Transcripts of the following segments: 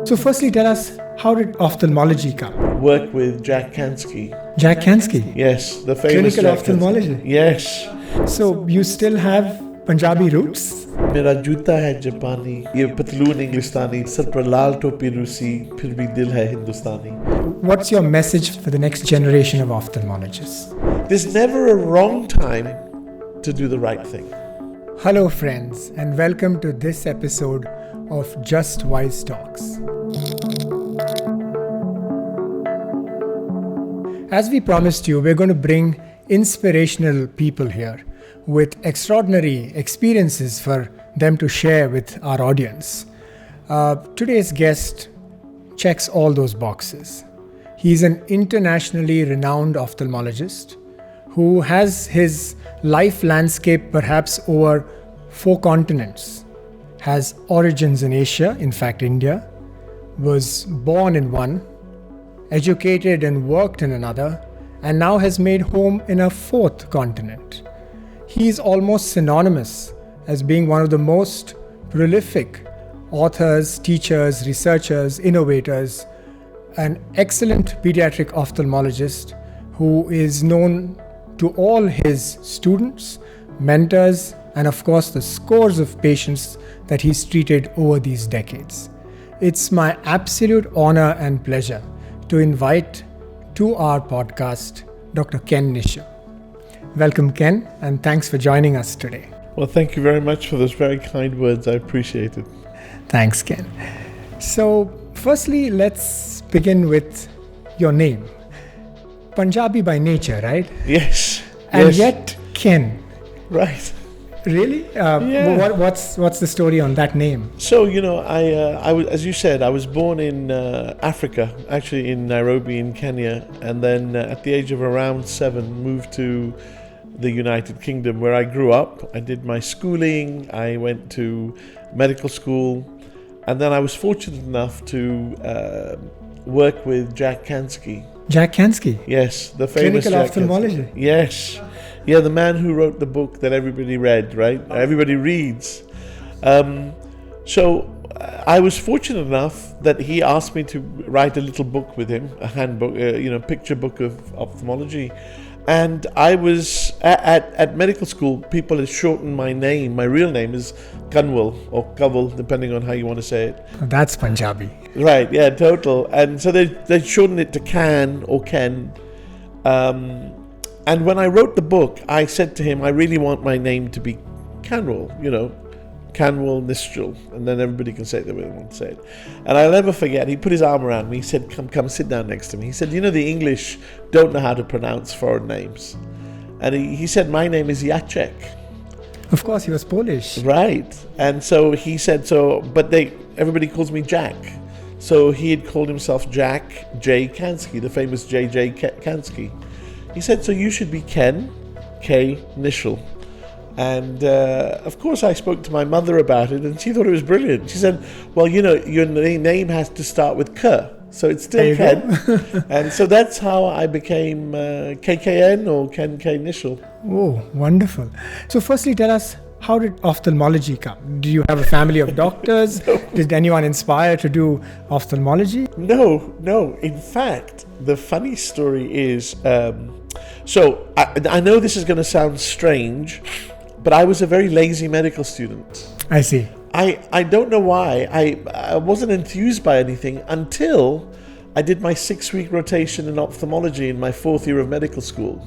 So firstly, tell us, how did ophthalmology come? Work with Jack Kansky. Jack Kansky? Yes, the famous Clinical Jack ophthalmology? Kansky. Yes. So you still have Punjabi roots? मेरा जूता है जापानी, ये पतलून इंग्लिस्तानी, sir पर लाल टोपी रूसी, फिर भी दिल है हिंदुस्तानी. What's your message for the next generation of ophthalmologists? There's never a wrong time to do the right thing. Hello friends, and welcome to this episode of Just Wise Talks. As we promised you, we're going to bring inspirational people here with extraordinary experiences for them to share with our audience. Today's guest checks all those boxes. He's an internationally renowned ophthalmologist who has his life landscape perhaps over 4 continents, has origins in Asia, in fact India, was born in one, educated and worked in another, and now has made home in a 4th continent. He is almost synonymous as being one of the most prolific authors, teachers, researchers, innovators, an excellent pediatric ophthalmologist who is known to all his students, mentors, and of course the scores of patients that he's treated over these decades. It's my absolute honor and pleasure to invite to our podcast Dr. Ken Nischal. Welcome, Ken, and thanks for joining us today. Well, thank you very much for those very kind words. I appreciate it. Thanks, Ken. So, firstly, let's begin with your name. Punjabi by nature, right? Yes. And yes. yet, Ken. Right. Really? Yeah. What's the story on that name? So, I was, as you said, I was born in Africa, actually in Nairobi in Kenya, and then at the age of around 7 moved to the United Kingdom where I grew up. I did my schooling, I went to medical school, and then I was fortunate enough to work with Jack Kansky. Jack Kansky? Yes, the famous Clinical Jack ophthalmology? Kansky. Yes. Yeah, the man who wrote the book that everybody read, right? Everybody reads. So I was fortunate enough that he asked me to write a little book with him, a handbook, picture book of ophthalmology. And I was at medical school, people had shortened my name. My real name is Kanwal or Kaval, depending on how you want to say it. Oh, that's Punjabi. Right, yeah, total. And so they shortened it to Kan or Ken. And when I wrote the book, I said to him, I really want my name to be Kanwal, Kanwal Nischal, and then everybody can say it the way they want to say it. And I'll never forget, he put his arm around me, he said, come sit down next to me. He said, the English don't know how to pronounce foreign names. And he said, my name is Jacek. Of course, he was Polish. Right. And so he said, but everybody calls me Jack. So he had called himself Jack J. Kansky, the famous J.J. Kansky. He said, so you should be Ken K. Nischal. And of course I spoke to my mother about it and she thought it was brilliant. She said, well, your name has to start with K, so it's still Ken. And so that's how I became KKN or Ken K. Nischal. Oh, wonderful. So firstly, tell us, how did ophthalmology come? Do you have a family of doctors? No. Did anyone inspire to do ophthalmology? No. In fact, the funny story is, so I know this is going to sound strange, but I was a very lazy medical student. I see. I don't know why. I wasn't enthused by anything until I did my 6-week rotation in ophthalmology in my 4th year of medical school.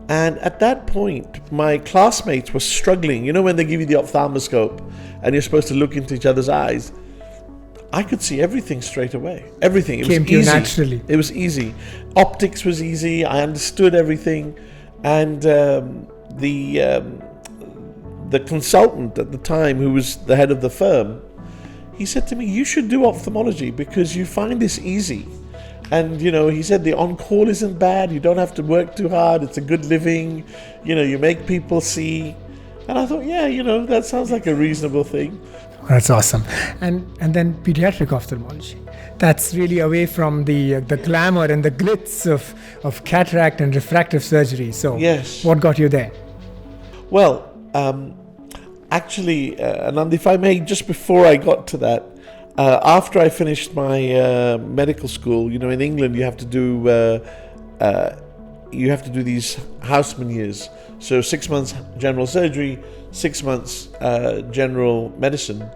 And at that point, my classmates were struggling. When they give you the ophthalmoscope and you're supposed to look into each other's eyes, I could see everything straight away. Everything. It came was to easy. You naturally. It was easy. Optics was easy. I understood everything. And the consultant at the time, who was the head of the firm, he said to me, you should do ophthalmology because you find this easy. And, he said the on-call isn't bad. You don't have to work too hard. It's a good living. You make people see. And I thought, that sounds like a reasonable thing. That's awesome. And then pediatric ophthalmology. That's really away from the glamour and the glitz of cataract and refractive surgery. So yes. What got you there? Well, actually, Anand, if I may, just before I got to that, After I finished my medical school, in England you have to do these houseman years. So 6 months general surgery, 6 months general medicine.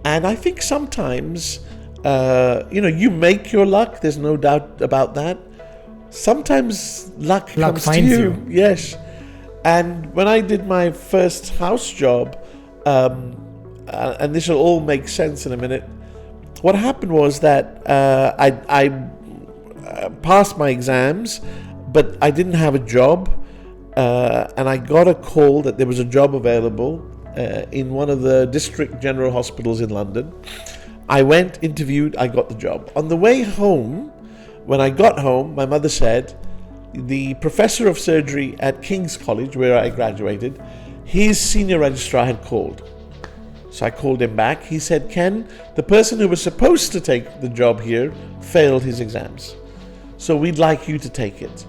And I think sometimes, you make your luck. There's no doubt about that. Sometimes luck comes to finds you. you. Yes. And when I did my first house job, and this will all make sense in a minute, what happened was that I passed my exams, but I didn't have a job, and I got a call that there was a job available in one of the district general hospitals in London. I went, interviewed, I got the job. On the way home, when I got home, my mother said, the professor of surgery at King's College, where I graduated, his senior registrar had called. So I called him back. He said, Ken, the person who was supposed to take the job here failed his exams. So we'd like you to take it.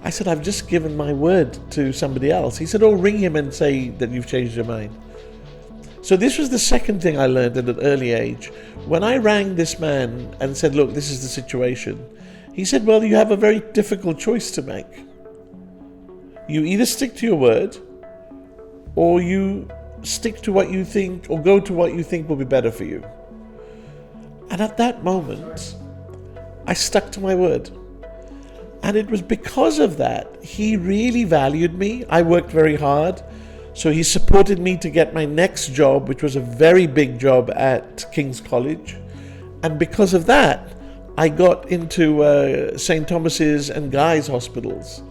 I said, I've just given my word to somebody else. He said, ring him and say that you've changed your mind. So this was the second thing I learned at an early age. When I rang this man and said, look, this is the situation, he said, well, you have a very difficult choice to make. You either stick to your word, or you stick to what you think, or go to what you think will be better for you. And at that moment, I stuck to my word. And it was because of that, he really valued me. I worked very hard. So he supported me to get my next job, which was a very big job at King's College. And because of that, I got into St. Thomas's and Guy's hospitals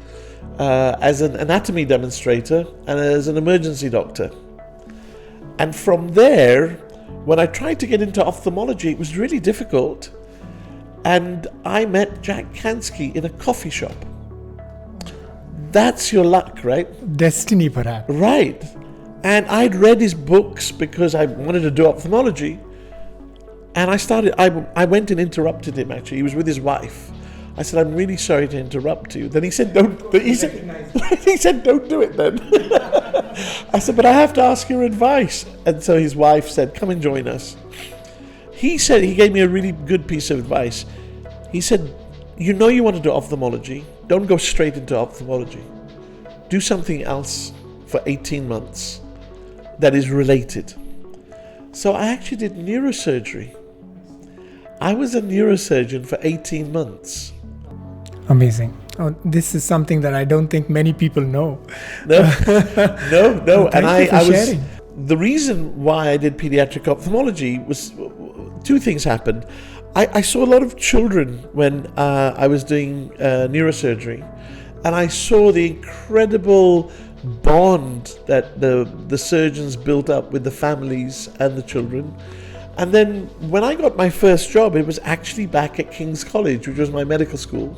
as an anatomy demonstrator and as an emergency doctor. And from there, when I tried to get into ophthalmology, it was really difficult. And I met Jack Kansky in a coffee shop. That's your luck, right? Destiny, perhaps. Right. And I'd read his books because I wanted to do ophthalmology. And I went and interrupted him, actually. He was with his wife. I said, I'm really sorry to interrupt you. Then he said, he said, don't do it then. I said, but I have to ask your advice. And so his wife said, come and join us. He gave me a really good piece of advice. He said, you want to do ophthalmology. Don't go straight into ophthalmology. Do something else for 18 months that is related. So I actually did neurosurgery. I was a neurosurgeon for 18 months. Amazing. Oh, this is something that I don't think many people know. No. Thank you for sharing. The reason why I did pediatric ophthalmology was two things happened. I saw a lot of children when I was doing neurosurgery, and I saw the incredible bond that the surgeons built up with the families and the children. And then when I got my first job, it was actually back at King's College, which was my medical school.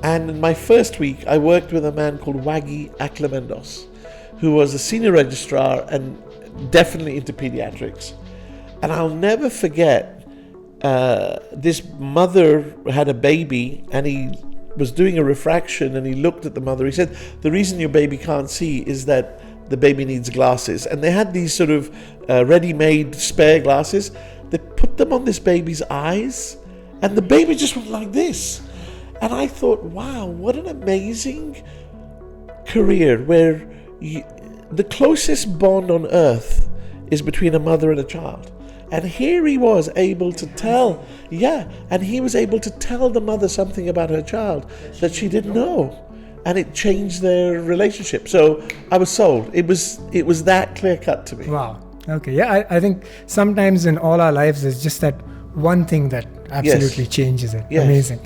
And in my first week, I worked with a man called Waggy Aklamendos, who was a senior registrar and definitely into pediatrics. And I'll never forget, this mother had a baby, and he was doing a refraction, and he looked at the mother. He said, the reason your baby can't see is that the baby needs glasses. And they had these sort of ready-made spare glasses. They put them on this baby's eyes, and the baby just went like this. And I thought, wow, what an amazing career, where the closest bond on earth is between a mother and a child. And here he was able to tell, he was able to tell the mother something about her child that she didn't know. And it changed their relationship. So I was sold. It was that clear cut to me. Wow. Okay. Yeah, I think sometimes in all our lives, there's just that one thing that absolutely changes it. Yes. Amazing.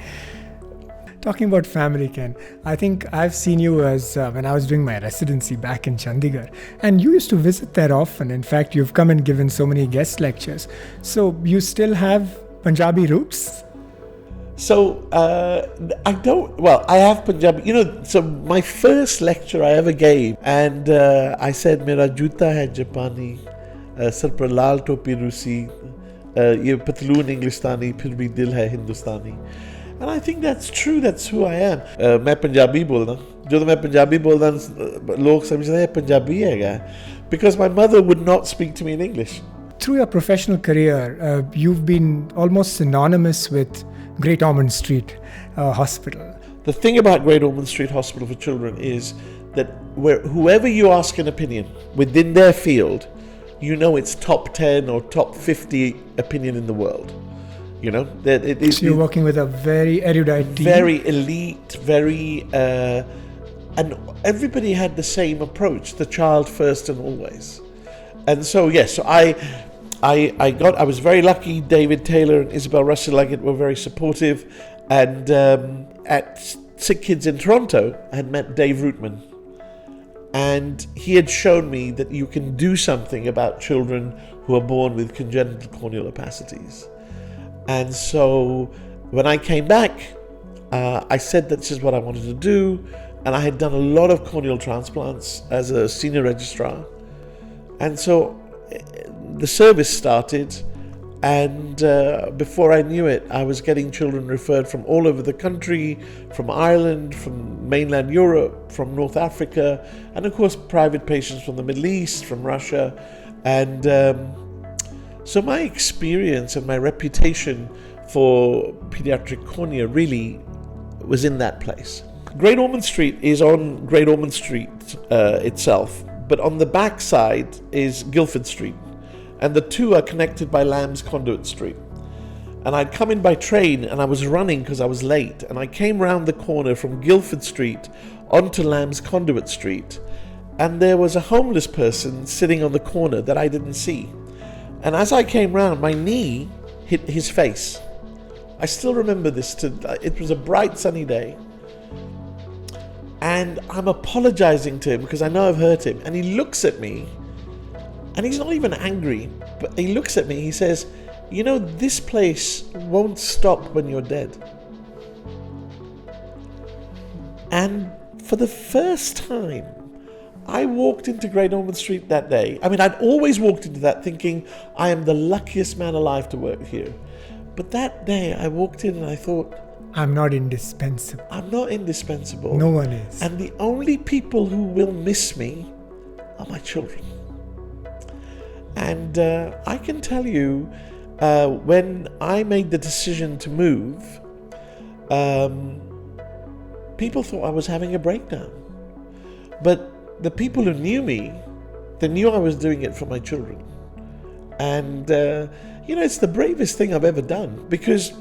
Talking about family, Ken, I think I've seen you as when I was doing my residency back in Chandigarh, and you used to visit there often. In fact, you've come and given so many guest lectures. So you still have Punjabi roots? So I have Punjabi, so my first lecture I ever gave, and I said, Mera juta hai Japani, sar par lal topi Rusi, ye patloon Englistani, phir bhi dil hai Hindustani. And I think that's true, that's who I am. मैं पंजाबी बोलना, जो मैं पंजाबी बोलना लोग समझते हैं पंजाबी है क्या? Because my mother would not speak to me in English. Through your professional career, you've been almost synonymous with Great Ormond Street Hospital. The thing about Great Ormond Street Hospital for Children is that whoever you ask an opinion within their field, you know it's top 10 or top 50 opinion in the world. You know, that so you're working with a very erudite team. Very elite, and everybody had the same approach, the child first and always. And so, yes, I was very lucky. David Taylor and Isabel Russell-Leggett were very supportive. And at Sick Kids in Toronto, I had met Dave Rootman. And he had shown me that you can do something about children who are born with congenital corneal opacities. And so when I came back, I said that this is what I wanted to do. And I had done a lot of corneal transplants as a senior registrar. And so the service started, and before I knew it, I was getting children referred from all over the country, from Ireland, from mainland Europe, from North Africa, and of course private patients from the Middle East, from Russia. And so my experience and my reputation for pediatric cornea really was in that place. Great Ormond Street is on Great Ormond Street itself, but on the back side is Guildford Street, and the two are connected by Lamb's Conduit Street. And I'd come in by train, and I was running because I was late, and I came round the corner from Guildford Street onto Lamb's Conduit Street, and there was a homeless person sitting on the corner that I didn't see. And as I came round, my knee hit his face. I still remember this. It was a bright sunny day. And I'm apologizing to him because I know I've hurt him. And he looks at me, and he's not even angry, but he looks at me, he says, "You know, this place won't stop when you're dead." And for the first time, I walked into Great Ormond Street that day. I mean, I'd always walked into that thinking, I am the luckiest man alive to work here. But that day, I walked in and I thought, I'm not indispensable. I'm not indispensable. No one is. And the only people who will miss me are my children. And I can tell you, when I made the decision to move, people thought I was having a breakdown. But the people who knew me, they knew I was doing it for my children. And, it's the bravest thing I've ever done, because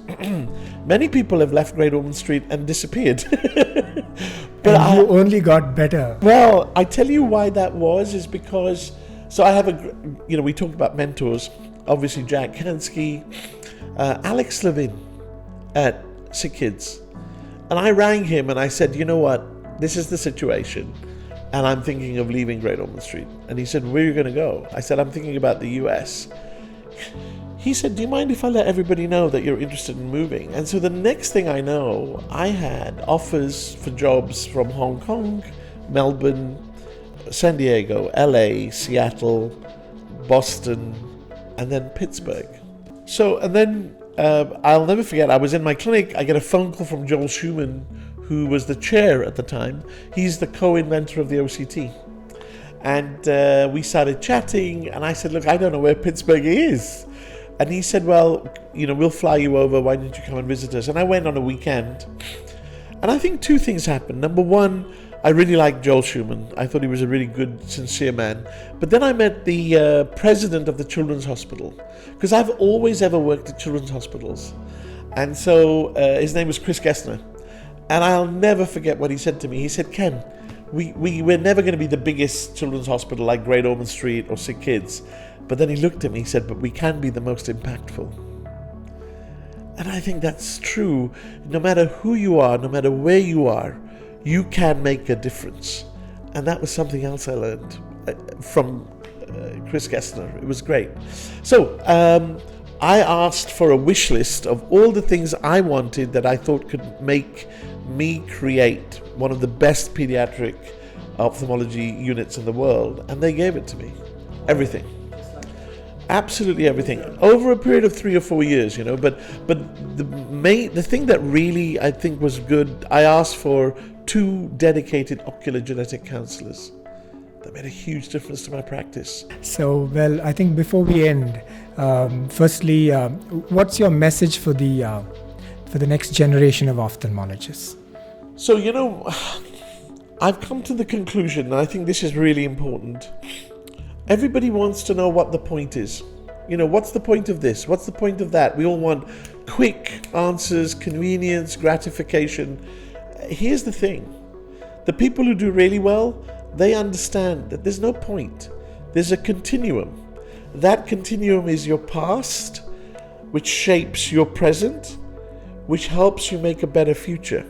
many people have left Great Ormond Street and disappeared. But you only got better. Well, I tell you why that is because, so I have we talked about mentors, obviously Jack Kansky, Alex Levin at Sick Kids. And I rang him and I said, you know what, this is the situation. And I'm thinking of leaving Great Ormond Street. And he said, where are you going to go? I said, I'm thinking about the US. He said, do you mind if I let everybody know that you're interested in moving? And so the next thing I know, I had offers for jobs from Hong Kong, Melbourne, San Diego, LA, Seattle, Boston, and then Pittsburgh. So, and then I'll never forget, I was in my clinic, I get a phone call from Joel Schumann, who was the chair at the time. He's the co-inventor of the OCT. And we started chatting, and I said, look, I don't know where Pittsburgh is. And he said, well, we'll fly you over. Why don't you come and visit us? And I went on a weekend. And I think two things happened. Number one, I really liked Joel Schumann. I thought he was a really good, sincere man. But then I met the president of the Children's Hospital, because I've always ever worked at children's hospitals. And so his name was Chris Gessner. And I'll never forget what he said to me. He said, Ken, we're never going to be the biggest children's hospital like Great Ormond Street or Sick Kids. But then he looked at me, he said, but we can be the most impactful. And I think that's true. No matter who you are, no matter where you are, you can make a difference. And that was something else I learned from Chris Gessner. It was great. So I asked for a wish list of all the things I wanted that I thought could make me create one of the best pediatric ophthalmology units in the world, and they gave it to me. Everything. Absolutely everything. Over a period of 3 or 4 years, but the thing that really I think was good, I asked for 2 dedicated ocular genetic counselors. That made a huge difference to my practice. So, well, I think before we end, Firstly, what's your message for the next generation of ophthalmologists? So, I've come to the conclusion, and I think this is really important. Everybody wants to know what the point is. What's the point of this? What's the point of that? We all want quick answers, convenience, gratification. Here's the thing. The people who do really well, they understand that there's no point. There's a continuum. That continuum is your past, which shapes your present, which helps you make a better future.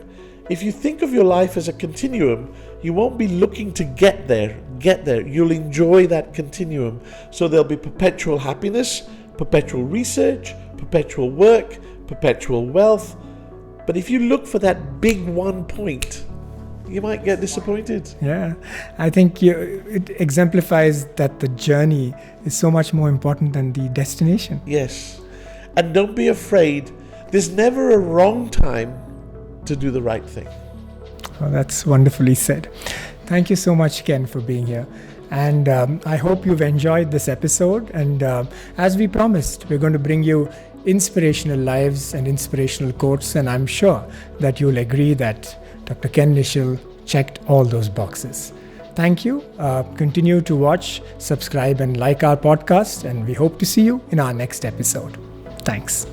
If you think of your life as a continuum, you won't be looking to get there. You'll enjoy that continuum. So there'll be perpetual happiness, perpetual research, perpetual work, perpetual wealth. But if you look for that big one point, you might get disappointed. Yeah, I think it exemplifies that the journey is so much more important than the destination. Yes. And don't be afraid. There's never a wrong time to do the right thing. Oh, that's wonderfully said. Thank you so much, Ken, for being here. And I hope you've enjoyed this episode. And as we promised, we're going to bring you inspirational lives and inspirational quotes. And I'm sure that you'll agree that Dr. Ken Nischal checked all those boxes. Thank you. Continue to watch, subscribe, and like our podcast. And we hope to see you in our next episode. Thanks.